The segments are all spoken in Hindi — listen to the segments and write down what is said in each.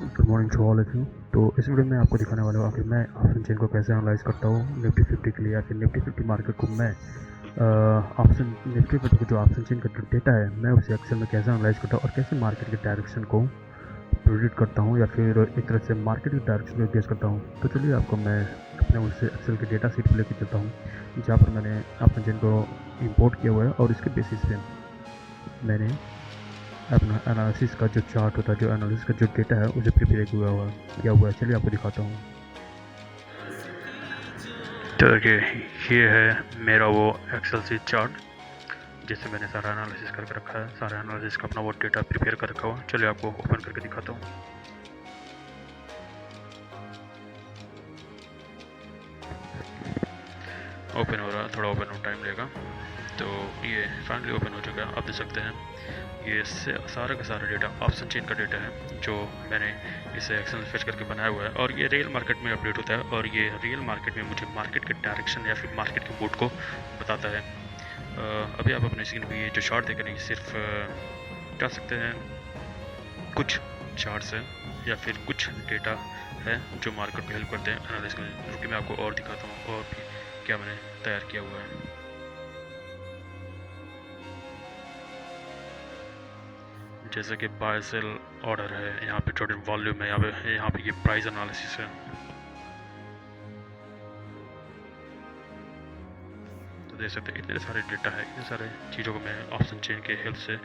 Good morning to all of you. तो इस वीडियो में आपको दिखाने वाला हूँ आखिर मैं ऑप्शन चेन को कैसे एनालाइज करता हूँ निफ्टी 50 के लिए या फिर निफ्टी 50 मार्केट को मैं ऑप्शन निफ्टी 50 को जो ऑप्शन चेन का जो डेटा है मैं उसे एक्सेल में कैसे एनालाइज करता हूँ और कैसे मार्केट के डायरेक्शन को प्रेडिक्ट करता हूँ या फिर एक तरह से मार्केट के डायरेक्शन को गेस करता हूँ। तो चलिए आपको मैं अपने उनसे एक्सेल के डेटा सीट पर लेकर चलता हूँ जहाँ पर मैंने ऑप्शन चेन को इम्पोर्ट किया हुआ है और इसके बेसिस पे मैंने अपना एनालिसिस का जो चार्ट होता है, जो एनालिसिस का जो डेटा है उसे प्रिपेयर किया हुआ है। चलिए आपको दिखाता हूँ। तो ये है मेरा वो एक्सेल शीट चार्ट जिससे मैंने सारा एनालिसिस करके रखा है, सारा एनालिसिस का अपना वो डेटा प्रिपेयर कर रखा हुआ। चलिए आपको ओपन करके दिखाता हूँ। ओपन हो रहा है, थोड़ा ओपन होने टाइम लेगा। तो ये फाइनली ओपन हो चुका है। आप देख सकते हैं ये सारा का सारा डेटा ऑप्शन चेन का डेटा है जो मैंने इसे एक्सेल फेच करके बनाया हुआ है और ये रियल मार्केट में अपडेट होता है और ये रियल मार्केट में मुझे मार्केट के डायरेक्शन या फिर मार्केट के मूड को बताता है। अभी आप अपने स्क्रीन पे ये जो चार्ट देख रहे हैं सिर्फ क्या सकते हैं कुछ चार्ट्स हैं या फिर कुछ डेटा है जो मार्केट को हेल्प करते हैं एनालिसिस में। रुकिए मैं आपको और दिखाता हूँ और भी क्या मैंने तैयार किया हुआ है। जैसे कि बाय सेल ऑर्डर है, यहाँ पे ट्रेडिंग वॉल्यूम है, यहाँ पे ये प्राइस एनालिसिस है। तो देख सकते हैं इतने सारे डेटा है, इतने सारे चीज़ों को मैं ऑप्शन चेन के हेल्प से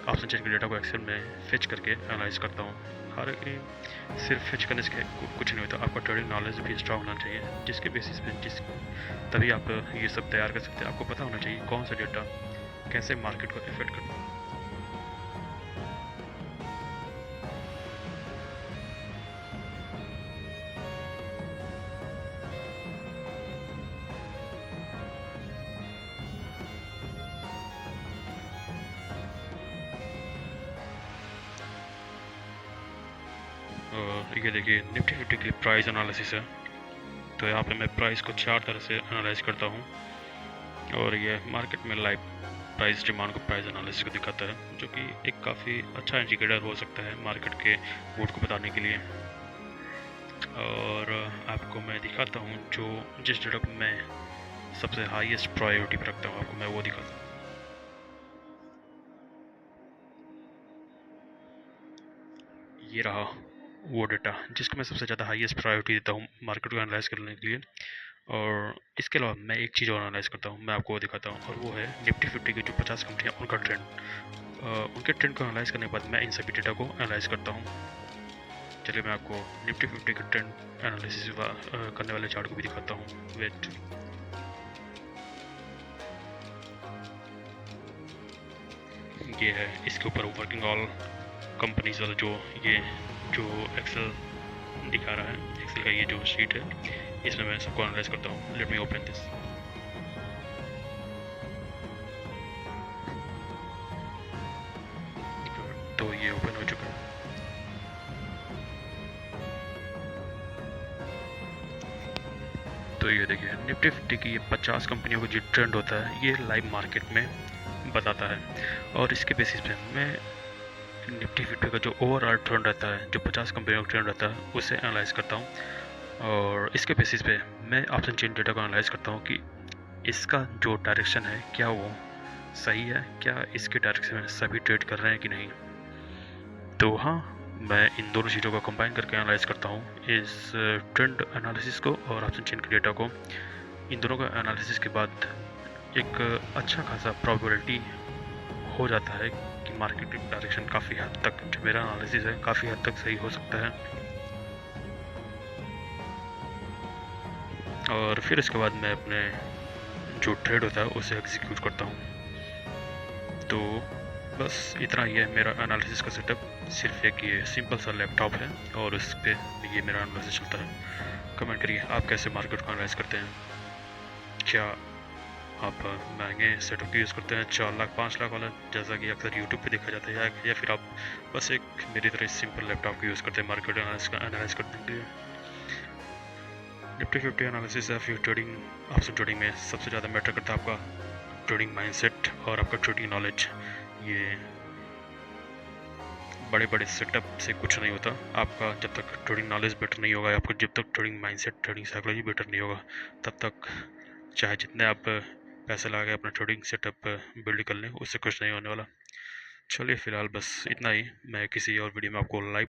ऑप्शन चेन के डेटा को एक्सेल में फेच करके एनालाइज करता हूँ। हालांकि सिर्फ फेच करने से कुछ नहीं होता, आपका ट्रेडिंग नॉलेज भी स्ट्रांग होना चाहिए जिसके बेसिस पे तभी आप ये सब तैयार कर सकते हैं। आपको पता होना चाहिए कौन सा डेटा कैसे मार्केट को इफेक्ट करता है। ये देखिए निफ्टी 50 की प्राइस एनालिसिस है। तो यहाँ पे मैं प्राइस को 4 तरह से एनालाइज करता हूँ और ये मार्केट में लाइव प्राइस डिमांड को प्राइस एनालिसिस को दिखाता है जो कि एक काफ़ी अच्छा इंडिकेटर हो सकता है मार्केट के मूड को बताने के लिए। और आपको मैं दिखाता हूँ जो जिस डेटा को मैं सबसे हाईएस्ट प्रायोरिटी पर रखता हूँ, आपको मैं वो दिखाता हूँ। ये रहा वो डेटा जिसको मैं सबसे ज़्यादा हाईएस्ट प्रायोरिटी देता हूँ मार्केट को एनालाइज करने के लिए। और इसके अलावा मैं एक चीज़ और एनालाइज करता हूँ, मैं आपको वो दिखाता हूँ और वो है निफ्टी 50 की जो 50 कंपनियाँ उनका ट्रेंड। उनके ट्रेंड को एनालाइज करने के बाद मैं इन सभी डेटा को एनालाइज करता हूँ। चलिए मैं आपको निफ्टी 50 के ट्रेंड एनालिसिस करने वाले चार्ट को भी दिखाता हूँ। वेट, ये है इसके ऊपर वर्किंग ऑल कंपनीज वाला जो एक्सेल दिखा रहा है, एक्सेल का ये जो शीट है इसमें मैं सबको एनालाइज करता हूँ। Let me open this. तो ये ओपन हो चुका है। तो ये देखिए निफ्टी 50 की ये 50 कंपनियों का जो ट्रेंड होता है ये लाइव मार्केट में बताता है और इसके बेसिस पे मैं निफ्टी 50 का जो ओवरऑल ट्रेंड रहता है, जो 50 कंपनियों का ट्रेंड रहता है उसे एनालाइज करता हूँ और इसके बेसिस पे मैं ऑप्शन चेन डेटा को एनालाइज करता हूँ कि इसका जो डायरेक्शन है क्या वो सही है, क्या इसके डायरेक्शन में सभी ट्रेड कर रहे हैं कि नहीं। तो हाँ, मैं इन दोनों चीज़ों को कंबाइन करके एनालाइज करता हूँ, इस ट्रेंड एनालिसिस को और ऑप्शन चेन के डेटा को। इन दोनों का एनालिसिस के बाद एक अच्छा खासा प्रोबेबिलिटी हो जाता है कि मार्केट डायरेक्शन काफ़ी हद तक, जो मेरा एनालिसिस है काफ़ी हद तक सही हो सकता है। और फिर इसके बाद मैं अपने जो ट्रेड होता है उसे एग्जीक्यूट करता हूँ। तो बस इतना ही है मेरा एनालिसिस का सेटअप। सिर्फ एक ये सिंपल सा लैपटॉप है और उस पर ये मेरा एनालिसिस चलता है। कमेंट करिए आप कैसे मार्केट को एनालाइज करते हैं। क्या आप महंगे सेटअप यूज़ करते हैं 4 लाख 5 लाख वाला जैसा कि अक्सर यूट्यूब पे देखा जाता है, या फिर आप बस एक मेरी तरह सिंपल लैपटॉप को यूज़ करते हैं मार्केट एनालाइज करने के लिए। निफ्टी 50 एनालिसिस या फिर ट्रेडिंग ऑप्शन ट्रेडिंग में सबसे ज़्यादा मैटर करता है आपका ट्रेडिंग माइंडसेट और आपका ट्रेडिंग नॉलेज। ये बड़े बड़े सेटअप से कुछ नहीं होता। आपका जब तक ट्रेडिंग नॉलेज बेटर नहीं होगा, आपका जब तक trading mindset, trading psychology better नहीं होगा, तब तक चाहे जितने आप पैसे लगा के अपना ट्रेडिंग सेटअप बिल्ड कर लें, उससे कुछ नहीं होने वाला। चलिए फिलहाल बस इतना ही। मैं किसी और वीडियो में आपको लाइव